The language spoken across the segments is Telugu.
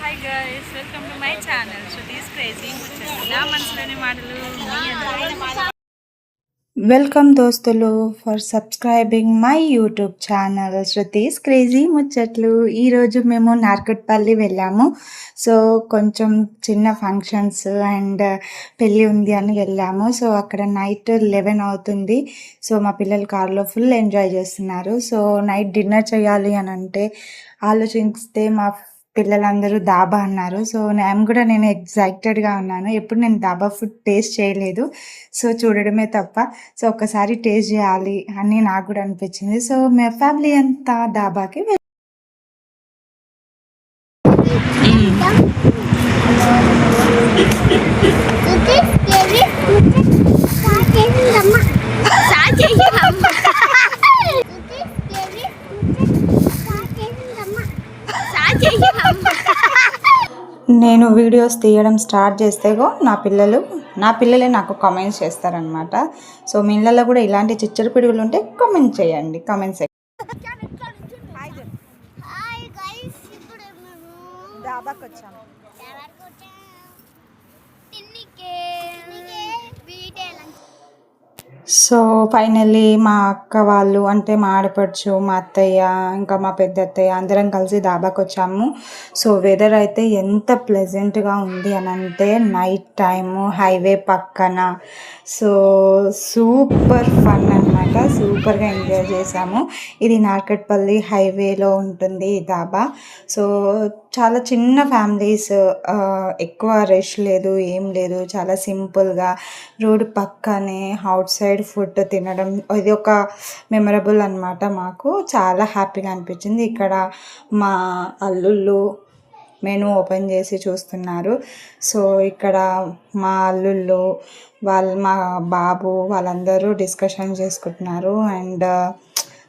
Hi guys, welcome to my channel Shruti's crazy ముచ్చట్లు. నా మనసులోని మాటలు వెల్కమ్ దోస్తులు for subscribing my YouTube channel Shruti's crazy ముచ్చట్లు. ఈరోజు మేము నార్కట్పల్లి వెళ్ళాము. సో కొంచెం చిన్న ఫంక్షన్స్ అండ్ పెళ్ళి ఉంది అని వెళ్ళాము. సో అక్కడ నైట్ 11 అవుతుంది. సో మా పిల్లలు కార్లో ఫుల్ ఎంజాయ్ చేస్తున్నారు. సో నైట్ డిన్నర్ చేయాలి అని అంటే ఆలోచిస్తే మా పిల్లలందరూ దాబా అన్నారు. సో నేను ఎగ్జైటెడ్గా ఉన్నాను. ఎప్పుడు నేను దాబా ఫుడ్ టేస్ట్ చేయలేదు. సో చూడడమే తప్ప. సో ఒక్కసారి టేస్ట్ చేయాలి అని నాకు కూడా అనిపించింది. సో మా ఫ్యామిలీ అంతా దాబాకి నేను వీడియోస్ తీయడం స్టార్ట్ చేస్తే నా పిల్లలే నాకు కామెంట్స్ చేస్తారనమాట. సో మీ ఇళ్ళల్లో కూడా ఇలాంటి చిచ్చర పిడుగులు ఉంటే కామెంట్ చేయండి. కామెంట్స్ డాబాకి వచ్చాము. సో ఫైనల్లీ మా అక్క వాళ్ళు అంటే మా ఆడపడుచు, మా అత్తయ్య, ఇంకా మా పెద్ద అత్తయ్య అందరం కలిసి దాబాకి వచ్చాము. సో వెదర్ అయితే ఎంత ప్లెజెంట్గా ఉంది అని అంటే నైట్ టైము హైవే పక్కన. సో సూపర్ ఫన్ అనమాట. సూపర్గా ఎంజాయ్ చేసాము. ఇది నార్కట్పల్లి హైవేలో ఉంటుంది ఈ దాబా. సో చాలా చిన్న ఫ్యామిలీస్, ఎక్కువ రష్ లేదు, ఏం లేదు. చాలా సింపుల్గా రోడ్డు పక్కనే అవుట్ సైడ్ ఫుడ్ తినడం ఇది ఒక మెమరబుల్ అనమాట. మాకు చాలా హ్యాపీగా అనిపించింది. ఇక్కడ మా అల్లుళ్ళు మెనూ ఓపెన్ చేసి చూస్తున్నారు. సో ఇక్కడ మా అల్లుళ్ళు మా బాబు వాళ్ళందరూ డిస్కషన్ చేసుకుంటున్నారు. అండ్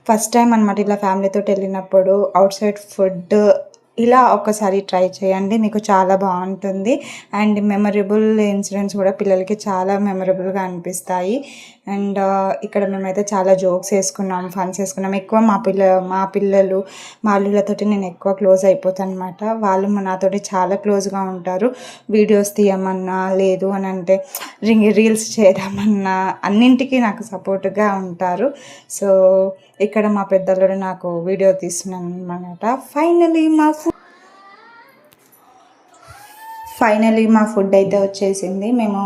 ఫస్ట్ టైం అనమాట ఇలా ఫ్యామిలీతో వెళ్ళినప్పుడు అవుట్ సైడ్ ఫుడ్ ఇలా ఒకసారి ట్రై చేయండి, మీకు చాలా బాగుంటుంది. అండ్ మెమరబుల్ ఇన్సిడెంట్స్ కూడా పిల్లలకి చాలా మెమరబుల్గా అనిపిస్తాయి. అండ్ ఇక్కడ మేమైతే చాలా జోక్స్ వేసుకున్నాం, ఫన్స్ వేసుకున్నాం. ఎక్కువ మా పిల్లలు మా అల్లుళ్ళతోటి నేను ఎక్కువ క్లోజ్ అయిపోతాను అనమాట. వాళ్ళు నాతోటి చాలా క్లోజ్గా ఉంటారు. వీడియోస్ తీయమన్నా, లేదు అని అంటే రీల్స్ చేద్దామన్నా అన్నింటికీ నాకు సపోర్ట్గా ఉంటారు. సో ఇక్కడ మా పెద్దల్లుడు నాకు వీడియో తీస్తున్నాను అనమాట. ఫైనలీ మా ఫుడ్ అయితే వచ్చేసింది. మేము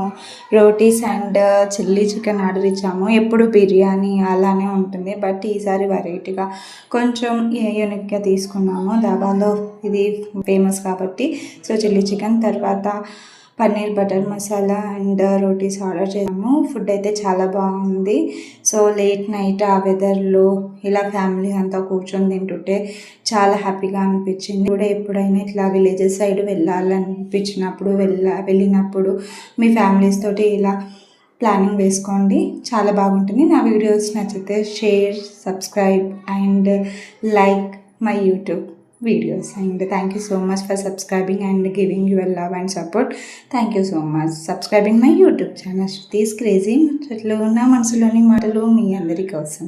rotis and chilli chicken order ఇచ్చాము. ఎప్పుడు బిర్యానీ అలానే ఉంటుంది, బట్ ఈసారి వెరైటీగా కొంచెం యూనిక్గా తీసుకున్నాము. దాబాలో ఇది ఫేమస్ కాబట్టి. సో చిల్లీ చికెన్, తర్వాత paneer butter masala and rotis order చేసాము. ఫుడ్ అయితే చాలా బాగుంది. సో లేట్ నైట్ ఆ వెదర్లో ఇలా ఫ్యామిలీ అంతా కూర్చొని తింటుంటే చాలా హ్యాపీగా అనిపించింది. కూడా ఎప్పుడైనా ఇట్లా విలేజెస్ సైడ్ వెళ్ళినప్పుడు మీ ఫ్యామిలీస్ తోటి ఇలా ప్లానింగ్ వేసుకోండి, చాలా బాగుంటుంది. నా వీడియోస్ నచ్చితే share, subscribe and like my YouTube videos, and thank you so much for subscribing and giving your love and support. Thank you so much subscribing my YouTube channel Shrutis Crazy Muchattlu. నా మనసులోని మాటలు మీ అందరి కోసం.